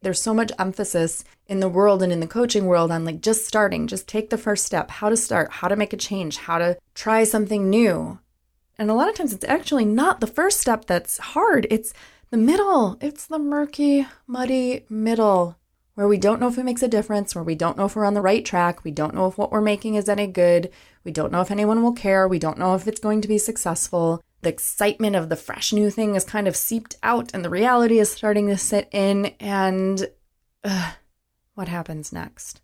there's so much emphasis in the world and in the coaching world on like just starting, just take the first step, how to start, how to make a change, how to try something new. And a lot of times it's actually not the first step that's hard. It's the middle. It's the murky, muddy middle where we don't know if it makes a difference, where we don't know if we're on the right track. We don't know if what we're making is any good. We don't know if anyone will care. We don't know if it's going to be successful. The excitement of the fresh new thing is kind of seeped out and the reality is starting to sit in. And what happens next?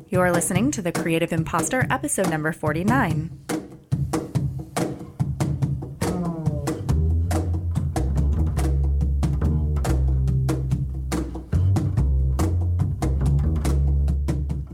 You are listening to the Creative Impostor, episode number 49.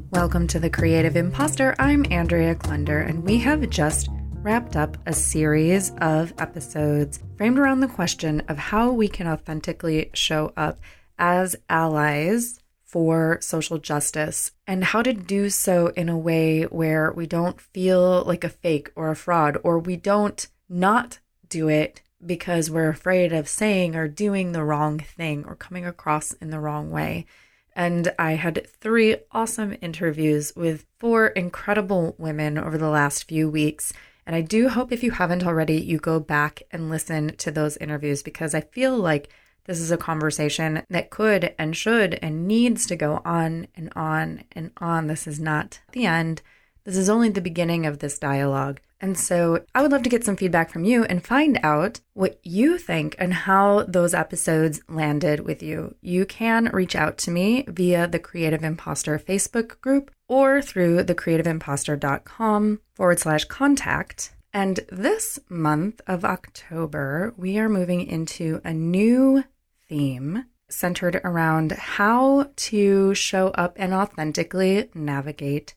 Welcome to the Creative Impostor. I'm Andrea Klunder, and we have just wrapped up a series of episodes framed around the question of how we can authentically show up as allies for social justice and how to do so in a way where we don't feel like a fake or a fraud, or we don't not do it because we're afraid of saying or doing the wrong thing or coming across in the wrong way. And I had 3 awesome interviews with 4 incredible women over the last few weeks. And I do hope if you haven't already, you go back and listen to those interviews, because I feel like this is a conversation that could and should and needs to go on and on and on. This is not the end. This is only the beginning of this dialogue. And so I would love to get some feedback from you and find out what you think and how those episodes landed with you. You can reach out to me via the Creative Impostor Facebook group or through thecreativeimpostor.com/contact. And this month of October, we are moving into a new theme centered around how to show up and authentically navigate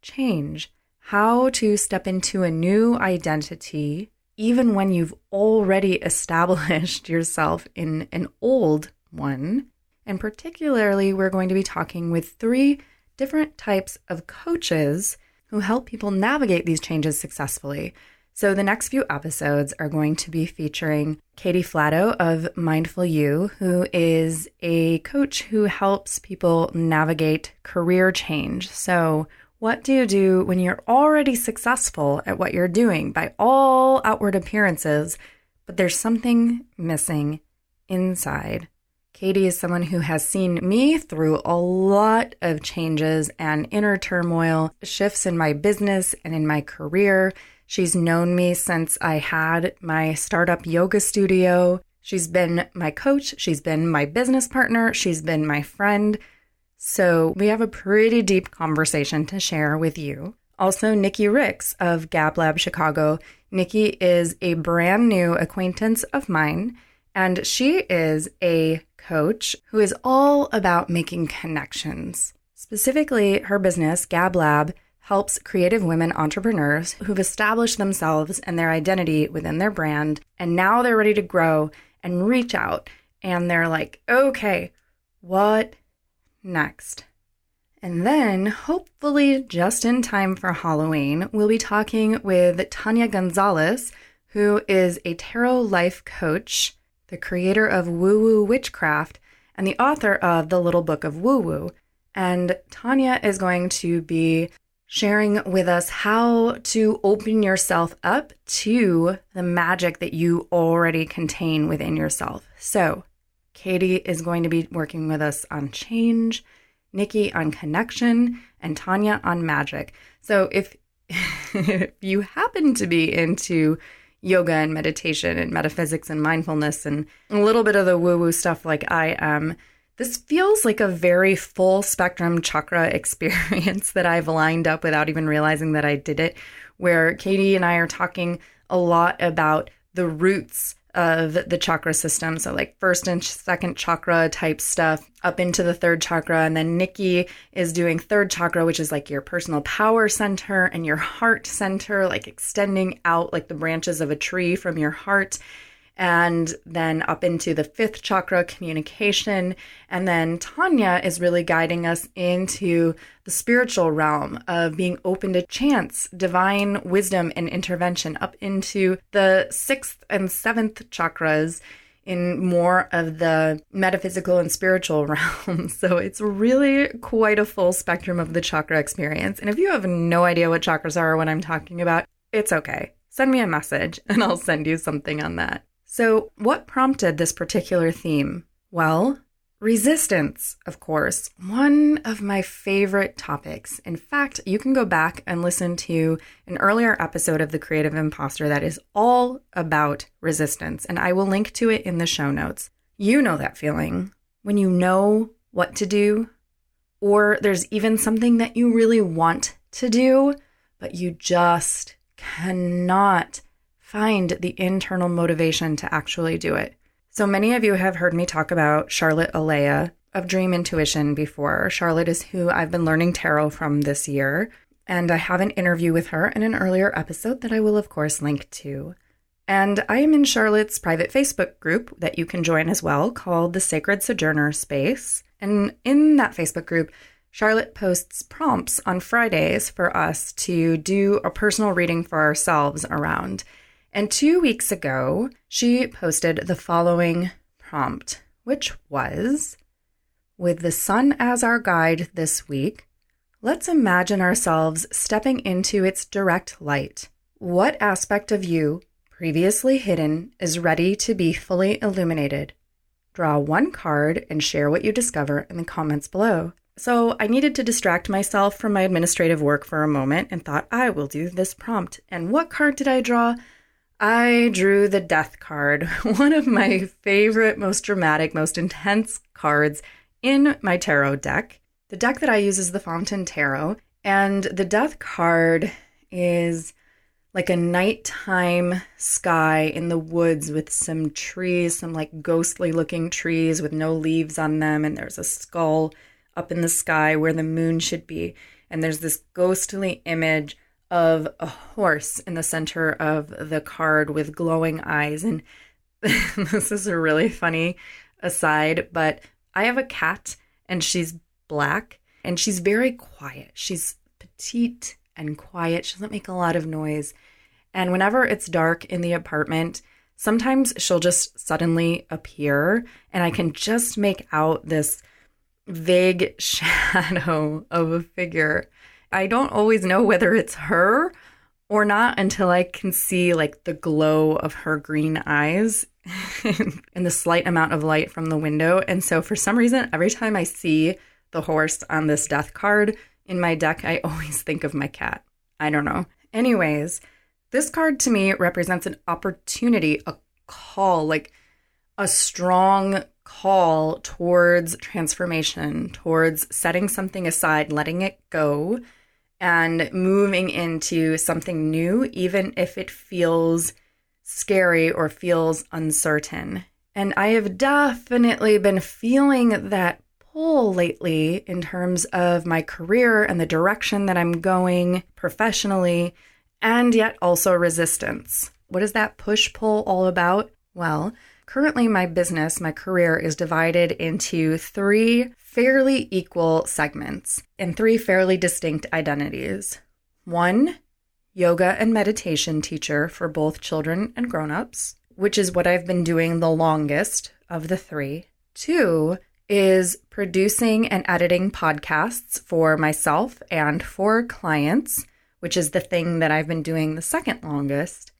change. How to step into a new identity, even when you've already established yourself in an old one. And particularly, we're going to be talking with 3 different types of coaches who help people navigate these changes successfully. So the next few episodes are going to be featuring Katy Flatau of Mindful-U, who is a coach who helps people navigate career change. So what do you do when you're already successful at what you're doing by all outward appearances, but there's something missing inside? Katy is someone who has seen me through a lot of changes and inner turmoil, shifts in my business and in my career. She's known me since I had my startup yoga studio. She's been my coach. She's been my business partner. She's been my friend. So we have a pretty deep conversation to share with you. Also, Nikki Ricks of Gab Lab Chicago. Nikki is a brand new acquaintance of mine, and she is a coach who is all about making connections. Specifically, her business, Gab Lab, helps creative women entrepreneurs who've established themselves and their identity within their brand, and now they're ready to grow and reach out, and they're like, okay, what next? And then, hopefully just in time for Halloween, we'll be talking with Tanya Gonzalez, who is a tarot life coach, the creator of Woo Woo Witchcraft, and the author of The Little Book of Woo Woo. And Tanya is going to be sharing with us how to open yourself up to the magic that you already contain within yourself. So Katy is going to be working with us on change, Nikki on connection, and Tanya on magic. So if you happen to be into yoga and meditation and metaphysics and mindfulness and a little bit of the woo-woo stuff like I am, this feels like a very full spectrum chakra experience that I've lined up without even realizing that I did it, where Katy and I are talking a lot about the roots of the chakra system. So like first and second chakra type stuff up into the third chakra. And then Nikki is doing third chakra, which is like your personal power center and your heart center, like extending out like the branches of a tree from your heart. And then up into the fifth chakra, communication. And then Tanya is really guiding us into the spiritual realm of being open to chance, divine wisdom and intervention, up into the sixth and seventh chakras, in more of the metaphysical and spiritual realm. So it's really quite a full spectrum of the chakra experience. And if you have no idea what chakras are or what I'm talking about, it's okay. Send me a message and I'll send you something on that. So what prompted this particular theme? Well, resistance, of course, one of my favorite topics. In fact, you can go back and listen to an earlier episode of The Creative Impostor that is all about resistance, and I will link to it in the show notes. You know that feeling when you know what to do, or there's even something that you really want to do, but you just cannot find the internal motivation to actually do it. So many of you have heard me talk about Charlotte Alea of Dream Intuition before. Charlotte is who I've been learning tarot from this year, and I have an interview with her in an earlier episode that I will, of course, link to. And I am in Charlotte's private Facebook group that you can join as well, called the Sacred Sojourner Space. And in that Facebook group, Charlotte posts prompts on Fridays for us to do a personal reading for ourselves around. And 2 weeks ago, she posted the following prompt, which was, with the sun as our guide this week, let's imagine ourselves stepping into its direct light. What aspect of you, previously hidden, is ready to be fully illuminated? Draw one card and share what you discover in the comments below. So I needed to distract myself from my administrative work for a moment and thought I will do this prompt. And what card did I draw? I drew the Death card, one of my favorite, most dramatic, most intense cards in my tarot deck. The deck that I use is the Fountain Tarot, and the Death card is like a nighttime sky in the woods with some trees, some like ghostly looking trees with no leaves on them, and there's a skull up in the sky where the moon should be, and there's this ghostly image of a horse in the center of the card with glowing eyes. And this is a really funny aside, but I have a cat and she's black and she's very quiet. She's petite and quiet. She doesn't make a lot of noise. And whenever it's dark in the apartment, sometimes she'll just suddenly appear and I can just make out this vague shadow of a figure. I don't always know whether it's her or not until I can see like the glow of her green eyes and the slight amount of light from the window. And so for some reason, every time I see the horse on this Death card in my deck, I always think of my cat. I don't know. Anyways, this card to me represents an opportunity, a call, like a strong call towards transformation, towards setting something aside, letting it go, and moving into something new, even if it feels scary or feels uncertain. And I have definitely been feeling that pull lately in terms of my career and the direction that I'm going professionally, and yet also resistance. What is that push-pull all about? Well, currently my business, my career is divided into 3 fairly equal segments and 3 fairly distinct identities. 1, yoga and meditation teacher for both children and grown-ups, which is what I've been doing the longest of the 3. 2 is producing and editing podcasts for myself and for clients, which is the thing that I've been doing the second longest.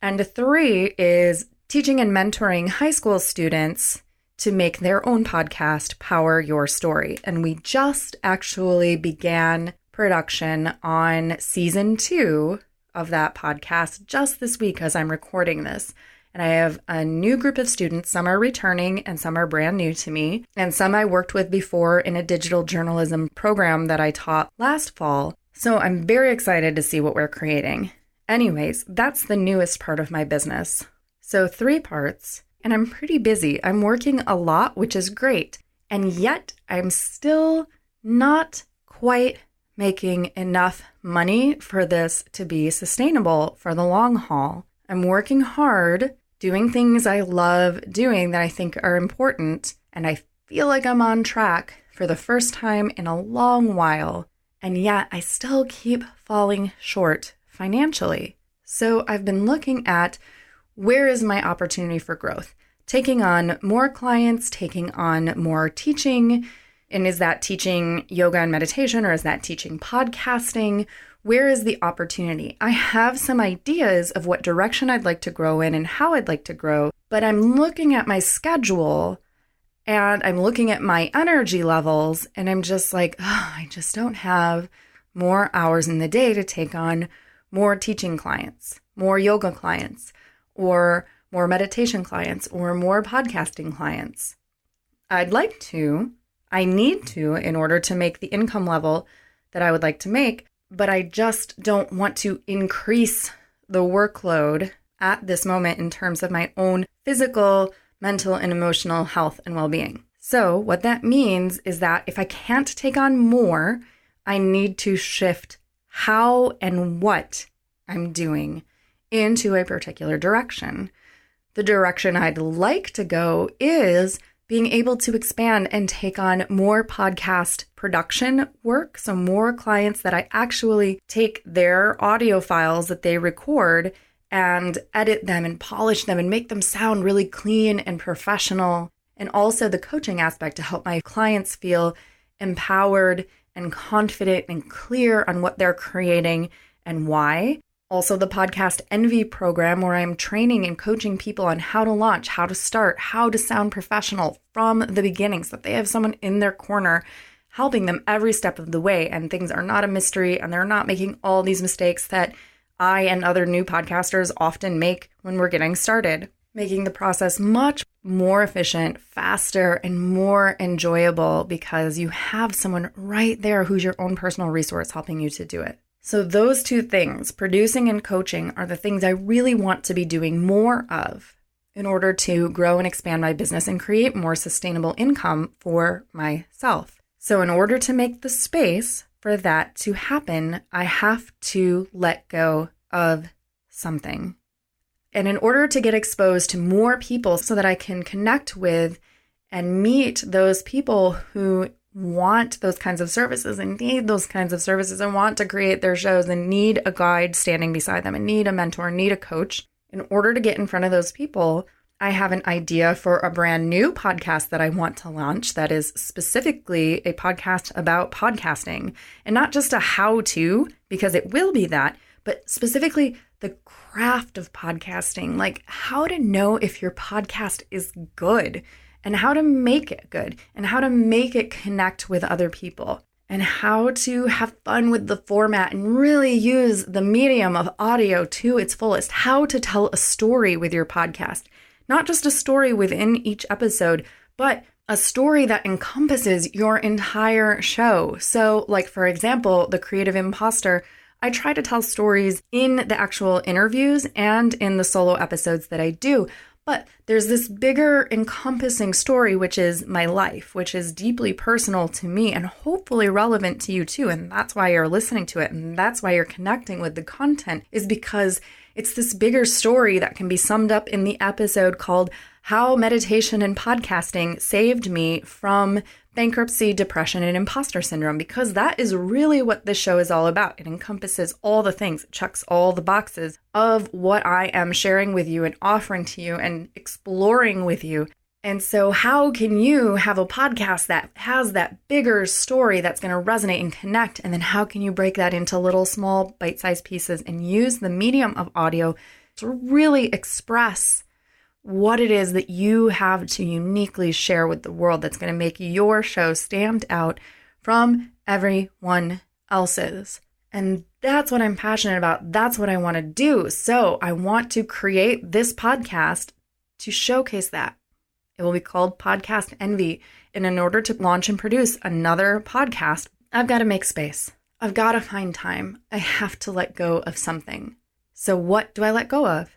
And 3 is teaching and mentoring high school students to make their own podcast, Power Your Story. And we just actually began production on season 2 of that podcast just this week as I'm recording this. And I have a new group of students. Some are returning and some are brand new to me. And some I worked with before in a digital journalism program that I taught last fall. So I'm very excited to see what we're creating. Anyways, that's the newest part of my business. So 3 parts, and I'm pretty busy. I'm working a lot, which is great. And yet I'm still not quite making enough money for this to be sustainable for the long haul. I'm working hard, doing things I love doing that I think are important, and I feel like I'm on track for the first time in a long while. And yet I still keep falling short financially. So I've been looking at where is my opportunity for growth. taking on more clients, taking on more teaching. And is that teaching yoga and meditation, or is that teaching podcasting? Where is the opportunity? I have some ideas of what direction I'd like to grow in and how I'd like to grow, but I'm looking at my schedule and I'm looking at my energy levels, and I'm just like, I just don't have more hours in the day to take on more teaching clients, more yoga clients, or more meditation clients, or more podcasting clients. I'd like to, I need to, in order to make the income level that I would like to make, but I just don't want to increase the workload at this moment in terms of my own physical, mental, and emotional health and well-being. So what that means is that if I can't take on more, I need to shift how and what I'm doing into a particular direction. The direction I'd like to go is being able to expand and take on more podcast production work. So more clients that I actually take their audio files that they record and edit them and polish them and make them sound really clean and professional. And also the coaching aspect to help my clients feel empowered and confident and clear on what they're creating and why. Also the Podcast Envy program, where I'm training and coaching people on how to launch, how to start, how to sound professional from the beginning, so that they have someone in their corner helping them every step of the way, and things are not a mystery and they're not making all these mistakes that I and other new podcasters often make when we're getting started, making the process much more efficient, faster, and more enjoyable because you have someone right there who's your own personal resource helping you to do it. So those two things, producing and coaching, are the things I really want to be doing more of in order to grow and expand my business and create more sustainable income for myself. So in order to make the space for that to happen, I have to let go of something. And in order to get exposed to more people so that I can connect with and meet those people who want those kinds of services and need those kinds of services and want to create their shows and need a guide standing beside them and need a mentor, need a coach. In order to get in front of those people, I have an idea for a brand new podcast that I want to launch that is specifically a podcast about podcasting, and not just a how-to, because it will be that, but specifically the craft of podcasting, like how to know if your podcast is good and how to make it good and how to make it connect with other people and how to have fun with the format and really use the medium of audio to its fullest, how to tell a story with your podcast, not just a story within each episode, but a story that encompasses your entire show. So like, for example, the Creative Impostor, I try to tell stories in the actual interviews and in the solo episodes that I do. But there's this bigger encompassing story, which is my life, which is deeply personal to me and hopefully relevant to you too. And that's why you're listening to it. And that's why you're connecting with the content, is because it's this bigger story that can be summed up in the episode called How Meditation and Podcasting Saved Me from Bankruptcy, Depression, and Imposter Syndrome, because that is really what this show is all about. It encompasses all the things, it checks all the boxes of what I am sharing with you and offering to you and exploring with you. And so how can you have a podcast that has that bigger story that's going to resonate and connect? And then how can you break that into little small bite-sized pieces and use the medium of audio to really express what it is that you have to uniquely share with the world that's going to make your show stand out from everyone else's. And that's what I'm passionate about. That's what I want to do. So I want to create this podcast to showcase that. It will be called Podcast Envy. And in order to launch and produce another podcast, I've got to make space. I've got to find time. I have to let go of something. So what do I let go of?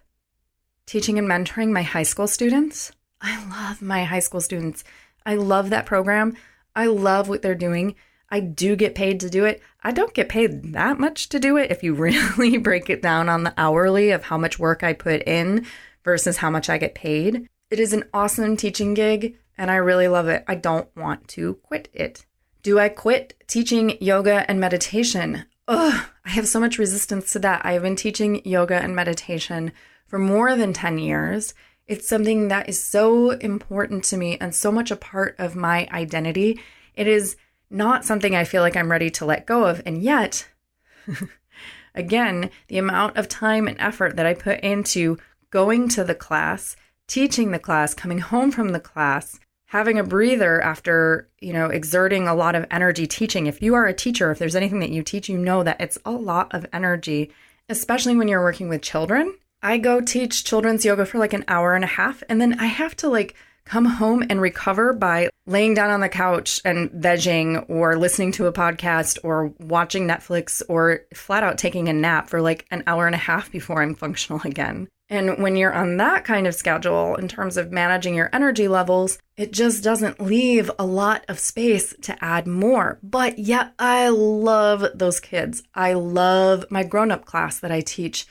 Teaching and mentoring my high school students. I love my high school students. I love that program. I love what they're doing. I do get paid to do it. I don't get paid that much to do it if you really break it down on the hourly of how much work I put in versus how much I get paid. It is an awesome teaching gig and I really love it. I don't want to quit it. Do I quit teaching yoga and meditation? I have so much resistance to that. I have been teaching yoga and meditation for more than 10 years. It's something that is so important to me and so much a part of my identity. It is not something I feel like I'm ready to let go of. And yet, again, the amount of time and effort that I put into going to the class, teaching the class, coming home from the class, having a breather after, exerting a lot of energy teaching. If you are a teacher, if there's anything that you teach, you know that it's a lot of energy, especially when you're working with children. I go teach children's yoga for like an hour and a half, and then I have to come home and recover by laying down on the couch and vegging or listening to a podcast or watching Netflix or flat out taking a nap for like an hour and a half before I'm functional again. And when you're on that kind of schedule in terms of managing your energy levels, it just doesn't leave a lot of space to add more. But yet I love those kids. I love my grown-up class that I teach.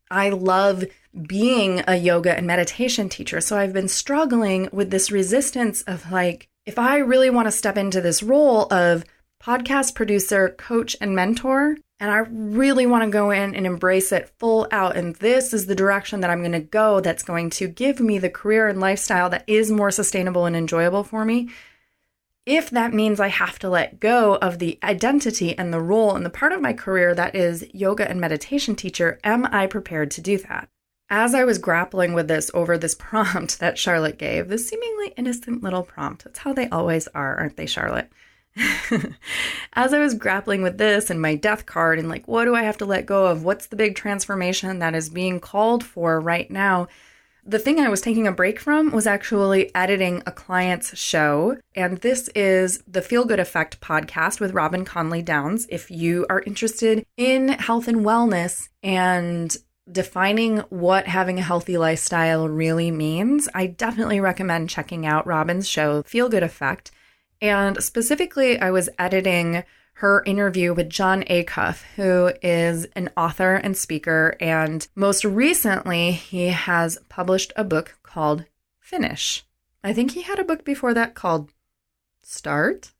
I love being a yoga and meditation teacher. So I've been struggling with this resistance of if I really want to step into this role of podcast producer, coach, and mentor, and I really want to go in and embrace it full out, and this is the direction that I'm going to go that's going to give me the career and lifestyle that is more sustainable and enjoyable for me. If that means I have to let go of the identity and the role and the part of my career that is yoga and meditation teacher, am I prepared to do that? As I was grappling with this over this prompt that Charlotte gave, this seemingly innocent little prompt, that's how they always are, aren't they, Charlotte? As I was grappling with this and my death card and what do I have to let go of? What's the big transformation that is being called for right now? The thing I was taking a break from was actually editing a client's show. And this is the Feel Good Effect podcast with Robin Conley Downs. If you are interested in health and wellness and defining what having a healthy lifestyle really means, I definitely recommend checking out Robin's show, Feel Good Effect. And specifically, I was editing her interview with Jon Acuff, who is an author and speaker. And most recently, he has published a book called Finish. I think he had a book before that called Start.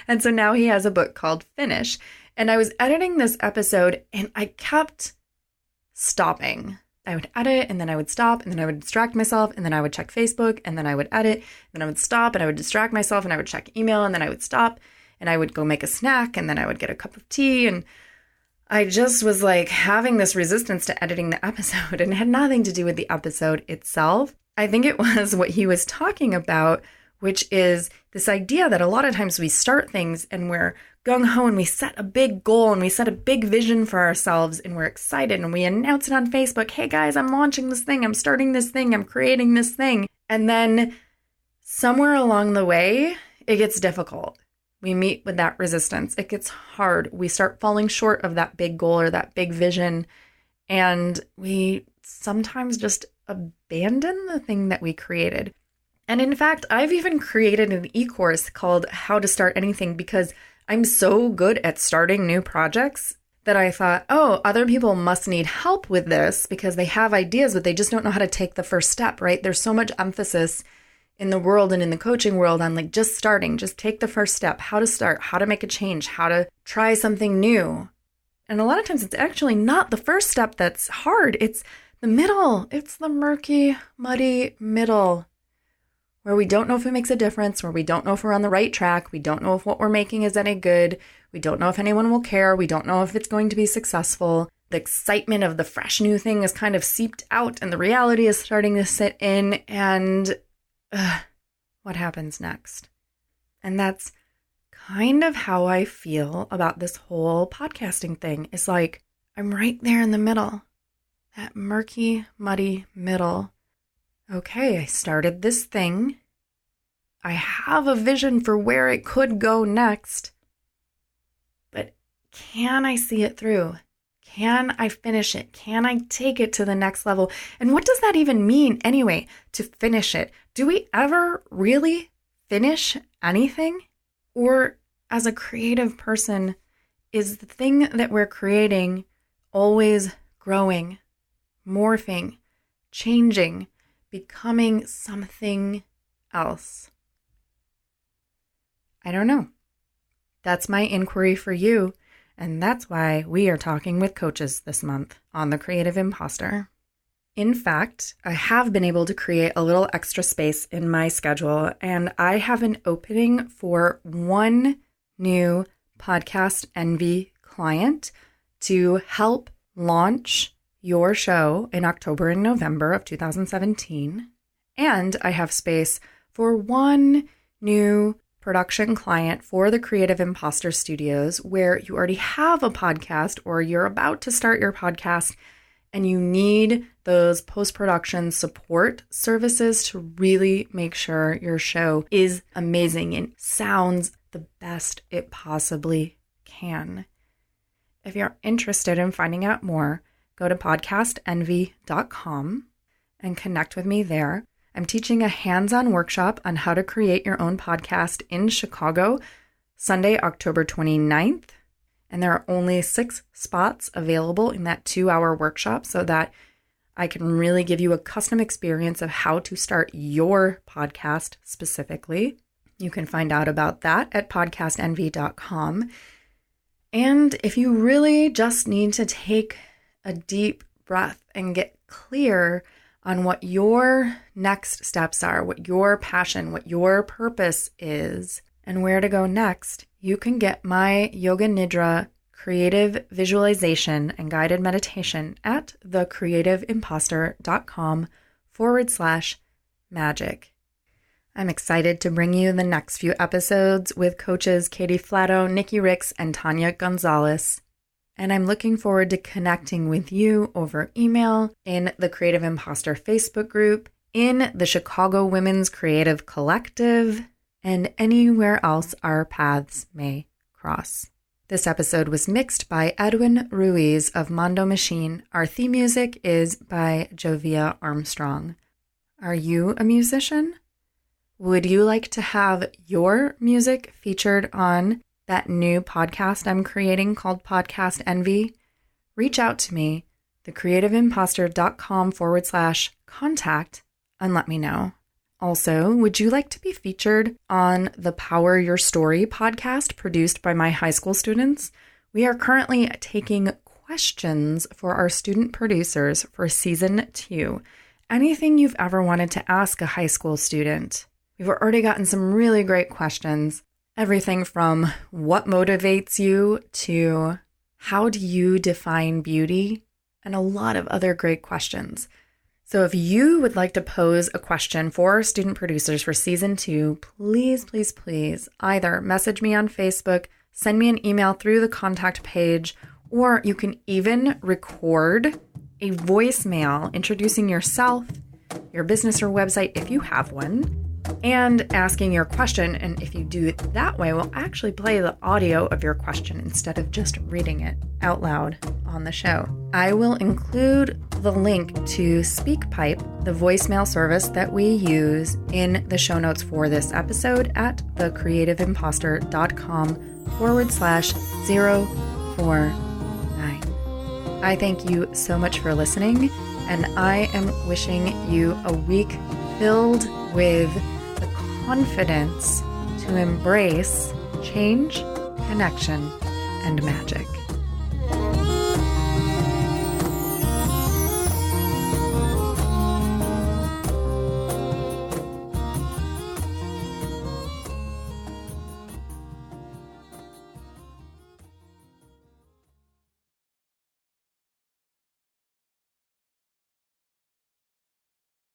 And so now he has a book called Finish. And I was editing this episode and I kept stopping. I would edit and then I would stop and then I would distract myself and then I would check Facebook and then I would edit and then I would stop and I would distract myself and I would check email and then I would stop and I would go make a snack and then I would get a cup of tea. And I just was having this resistance to editing the episode, and it had nothing to do with the episode itself. I think it was what he was talking about, which is this idea that a lot of times we start things and we're gung-ho and we set a big goal and we set a big vision for ourselves and we're excited and we announce it on Facebook. Hey guys, I'm launching this thing. I'm starting this thing. I'm creating this thing. And then somewhere along the way, it gets difficult. We meet with that resistance. It gets hard. We start falling short of that big goal or that big vision. And we sometimes just abandon the thing that we created. And in fact, I've even created an e-course called How to Start Anything because I'm so good at starting new projects that I thought, oh, other people must need help with this because they have ideas, but they just don't know how to take the first step, right? There's so much emphasis in the world and in the coaching world on just starting, just take the first step, how to start, how to make a change, how to try something new. And a lot of times it's actually not the first step that's hard. It's the middle. It's the murky, muddy middle, where we don't know if it makes a difference, where we don't know if we're on the right track, we don't know if what we're making is any good, we don't know if anyone will care, we don't know if it's going to be successful. The excitement of the fresh new thing is kind of seeped out and the reality is starting to sit in, and what happens next? And that's kind of how I feel about this whole podcasting thing. It's I'm right there in the middle, that murky, muddy middle. Okay, I started this thing. I have a vision for where it could go next. But can I see it through? Can I finish it? Can I take it to the next level? And what does that even mean anyway, to finish it? Do we ever really finish anything? Or as a creative person, is the thing that we're creating always growing, morphing, changing, becoming something else? I don't know. That's my inquiry for you, and that's why we are talking with coaches this month on The Creative Impostor. In fact, I have been able to create a little extra space in my schedule, and I have an opening for one new Podcast Envy client to help launch your show in October and November of 2017. And I have space for one new production client for the Creative Impostor Studios, where you already have a podcast or you're about to start your podcast and you need those post-production support services to really make sure your show is amazing and sounds the best it possibly can. If you're interested in finding out more, go to podcastenvy.com and connect with me there. I'm teaching a hands-on workshop on how to create your own podcast in Chicago, Sunday, October 29th. And there are only 6 spots available in that 2-hour workshop so that I can really give you a custom experience of how to start your podcast specifically. You can find out about that at podcastenvy.com. And if you really just need to take a deep breath and get clear on what your next steps are, what your passion, what your purpose is, and where to go next, you can get my Yoga Nidra creative visualization and guided meditation at thecreativeimpostor.com/magic. I'm excited to bring you the next few episodes with coaches Katy, Flatau, Nikki Ricks, and Tanya Gonzalez. And I'm looking forward to connecting with you over email, in the Creative Impostor Facebook group, in the Chicago Women's Creative Collective, and anywhere else our paths may cross. This episode was mixed by Edwin Ruiz of Mondo Machine. Our theme music is by Jovia Armstrong. Are you a musician? Would you like to have your music featured on that new podcast I'm creating called Podcast Envy? Reach out to me, thecreativeimpostor.com/contact, and let me know. Also, would you like to be featured on the Power Your Story podcast produced by my high school students? We are currently taking questions for our student producers for season 2. Anything you've ever wanted to ask a high school student. We've already gotten some really great questions. Everything from what motivates you to how do you define beauty, and a lot of other great questions. So if you would like to pose a question for our student producers for season 2, please either message me on Facebook, send me an email through the contact page, or you can even record a voicemail introducing yourself, your business or website if you have one, and asking your question. And if you do it that way, we'll actually play the audio of your question instead of just reading it out loud on the show. I will include the link to SpeakPipe, the voicemail service that we use, in the show notes for this episode at thecreativeimpostor.com/049. I thank you so much for listening, and I am wishing you a week filled with the confidence to embrace change, connection, and magic.